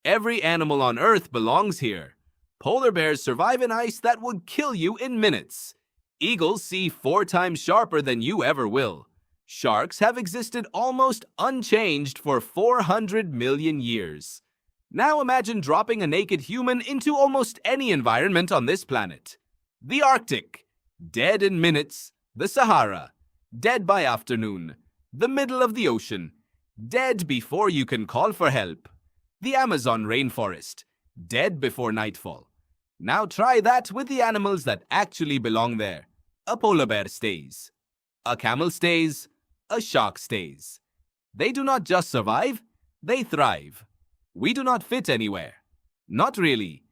every animal on Earth belongs here. Polar bears survive in ice that would kill you in minutes. Eagles see 4 times sharper than you ever will. Sharks have existed almost unchanged for 400 million years. Now imagine dropping a naked human into almost any environment on this planet. The Arctic, dead in minutes. The Sahara, dead by afternoon. The middle of the ocean, dead before you can call for help. The Amazon rainforest, dead before nightfall. Now try that with the animals that actually belong there. A polar bear stays. A camel stays. A shark stays. They do not just survive, they thrive. We do not fit anywhere. Not really.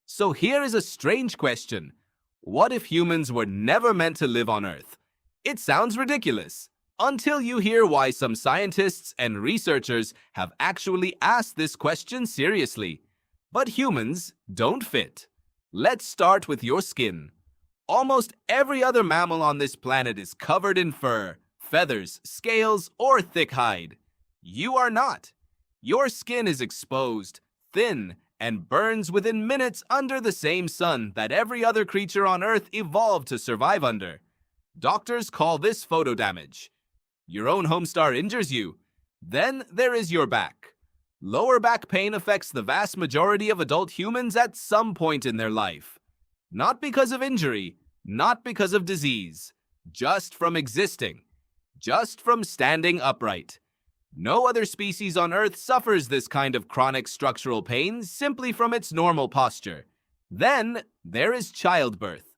So here is a strange question. What if humans were never meant to live on Earth? It sounds ridiculous, until you hear why some scientists and researchers have actually asked this question seriously. But humans don't fit. Let's start with your skin. Almost every other mammal on this planet is covered in fur, feathers, scales, or thick hide. You are not. Your skin is exposed, thin, and burns within minutes under the same sun that every other creature on Earth evolved to survive under. Doctors call this photodamage. Your own home star injures you. Then there is your back. Lower back pain affects the vast majority of adult humans at some point in their life. Not because of injury, not because of disease, just from existing, just from standing upright. No other species on Earth suffers this kind of chronic structural pain simply from its normal posture. Then there is childbirth.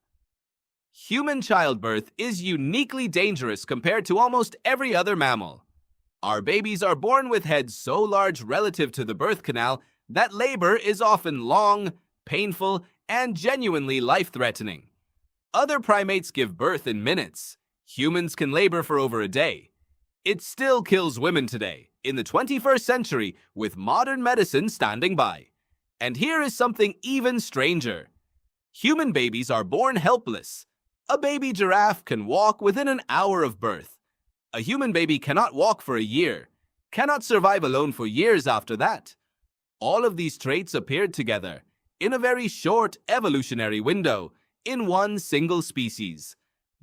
Human childbirth is uniquely dangerous compared to almost every other mammal. Our babies are born with heads so large relative to the birth canal that labor is often long, painful, and genuinely life-threatening. Other primates give birth in minutes. Humans can labor for over a day. It still kills women today, in the 21st century, with modern medicine standing by. And here is something even stranger. Human babies are born helpless. A baby giraffe can walk within an hour of birth. A human baby cannot walk for a year, cannot survive alone for years after that. All of these traits appeared together, in a very short evolutionary window, in one single species.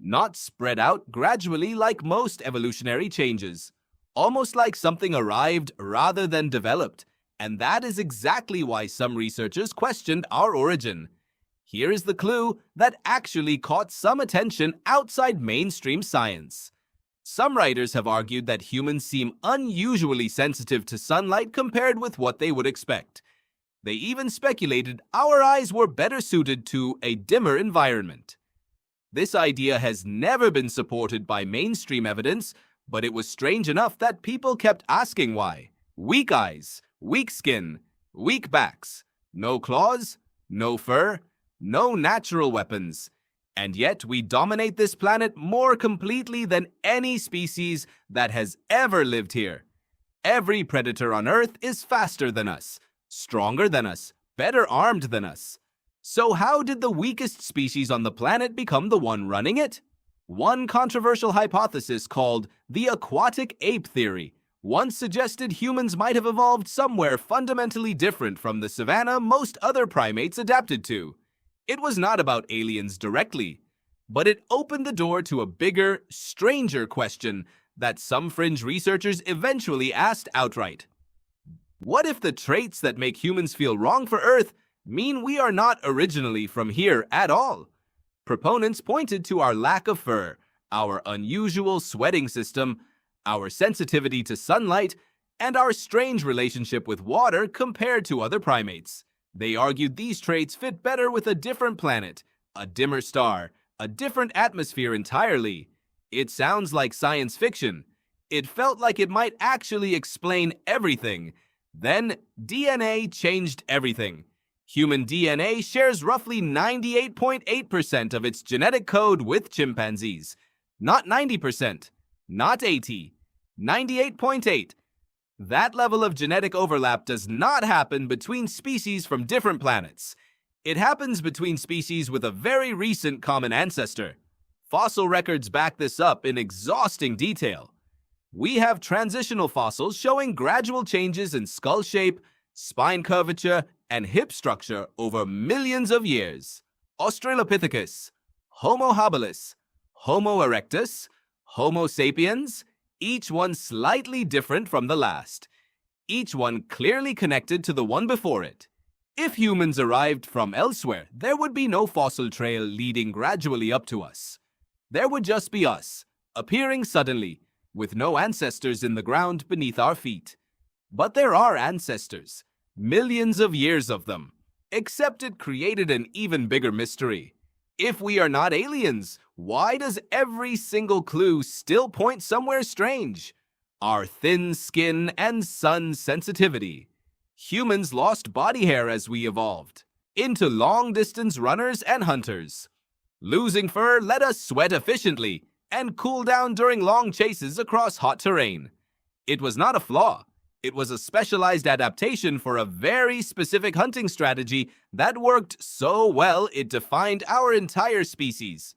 Not spread out gradually like most evolutionary changes. Almost like something arrived rather than developed, and that is exactly why some researchers questioned our origin. Here is the clue that actually caught some attention outside mainstream science. Some writers have argued that humans seem unusually sensitive to sunlight compared with what they would expect. They even speculated our eyes were better suited to a dimmer environment. This idea has never been supported by mainstream evidence, but it was strange enough that people kept asking why. Weak eyes, weak skin, weak backs, no claws, no fur, no natural weapons. And yet we dominate this planet more completely than any species that has ever lived here. Every predator on Earth is faster than us, stronger than us, better armed than us. So how did the weakest species on the planet become the one running it? One controversial hypothesis called the aquatic ape theory once suggested humans might have evolved somewhere fundamentally different from the savanna most other primates adapted to. It was not about aliens directly, but it opened the door to a bigger, stranger question that some fringe researchers eventually asked outright. What if the traits that make humans feel wrong for Earth mean we are not originally from here at all? Proponents pointed to our lack of fur, our unusual sweating system, our sensitivity to sunlight, and our strange relationship with water compared to other primates. They argued these traits fit better with a different planet, a dimmer star, a different atmosphere entirely. It sounds like science fiction. It felt like it might actually explain everything. Then DNA changed everything. Human DNA shares roughly 98.8% of its genetic code with chimpanzees. Not 90%, not 80, 98.8. That level of genetic overlap does not happen between species from different planets. It happens between species with a very recent common ancestor. Fossil records back this up in exhausting detail. We have transitional fossils showing gradual changes in skull shape, spine curvature, and hip structure over millions of years. Australopithecus, Homo habilis, Homo erectus, Homo sapiens, each one slightly different from the last. Each one clearly connected to the one before it. If humans arrived from elsewhere, there would be no fossil trail leading gradually up to us. There would just be us, appearing suddenly, with no ancestors in the ground beneath our feet. But there are ancestors, millions of years of them, except it created an even bigger mystery. If we are not aliens, why does every single clue still point somewhere strange? Our thin skin and sun sensitivity. Humans lost body hair as we evolved, into long-distance runners and hunters. Losing fur let us sweat efficiently and cool down during long chases across hot terrain. It was not a flaw. It was a specialized adaptation for a very specific hunting strategy that worked so well it defined our entire species.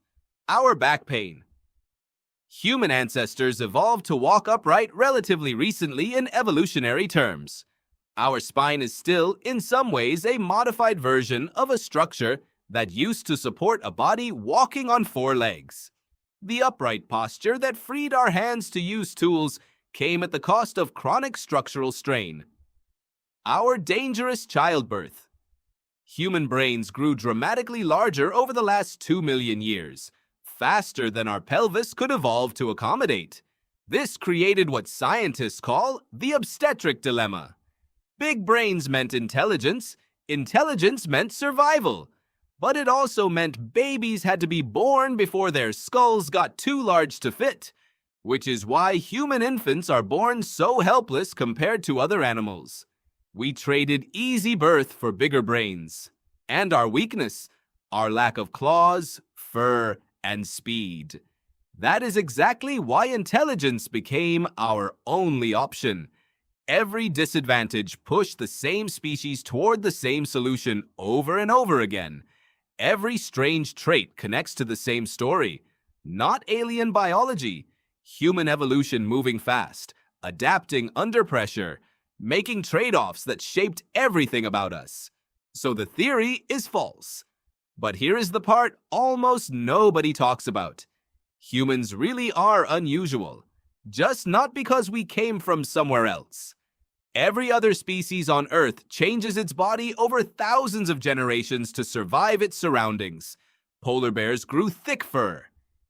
Our back pain. Human ancestors evolved to walk upright relatively recently in evolutionary terms. Our spine is still, in some ways, a modified version of a structure that used to support a body walking on four legs. The upright posture that freed our hands to use tools came at the cost of chronic structural strain. Our dangerous childbirth. Human brains grew dramatically larger over the last 2 million years, faster than our pelvis could evolve to accommodate. This created what scientists call the obstetric dilemma. Big brains meant intelligence, intelligence meant survival. But it also meant babies had to be born before their skulls got too large to fit, which is why human infants are born so helpless compared to other animals. We traded easy birth for bigger brains. And our weakness, our lack of claws, fur, and speed. That is exactly why intelligence became our only option. Every disadvantage pushed the same species toward the same solution over and over again. Every strange trait connects to the same story. Not alien biology, human evolution moving fast, adapting under pressure, making trade-offs that shaped everything about us. So the theory is false. But here is the part almost nobody talks about. Humans really are unusual, just not because we came from somewhere else. Every other species on Earth changes its body over thousands of generations to survive its surroundings. Polar bears grew thick fur.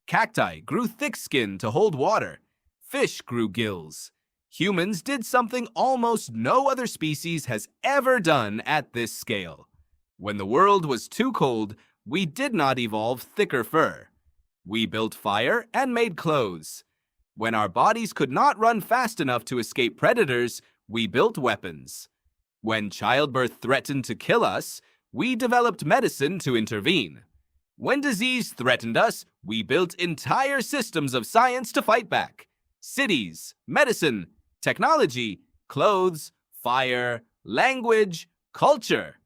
Cacti grew thick skin to hold water. Fish grew gills. Humans did something almost no other species has ever done at this scale. When the world was too cold, we did not evolve thicker fur. We built fire and made clothes. When our bodies could not run fast enough to escape predators, we built weapons. When childbirth threatened to kill us, we developed medicine to intervene. When disease threatened us, we built entire systems of science to fight back. Cities, medicine, technology, clothes, fire, language, culture.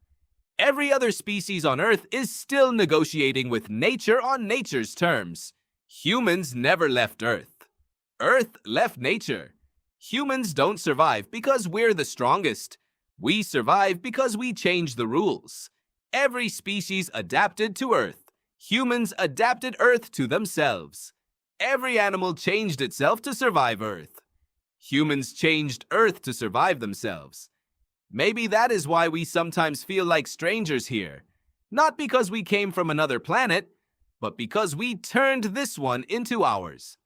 Every other species on Earth is still negotiating with nature on nature's terms. Humans never left Earth. Earth left nature. Humans don't survive because we're the strongest. We survive because we change the rules. Every species adapted to Earth. Humans adapted Earth to themselves. Every animal changed itself to survive Earth. Humans changed Earth to survive themselves. Maybe that is why we sometimes feel like strangers here. Not because we came from another planet, but because we turned this one into ours.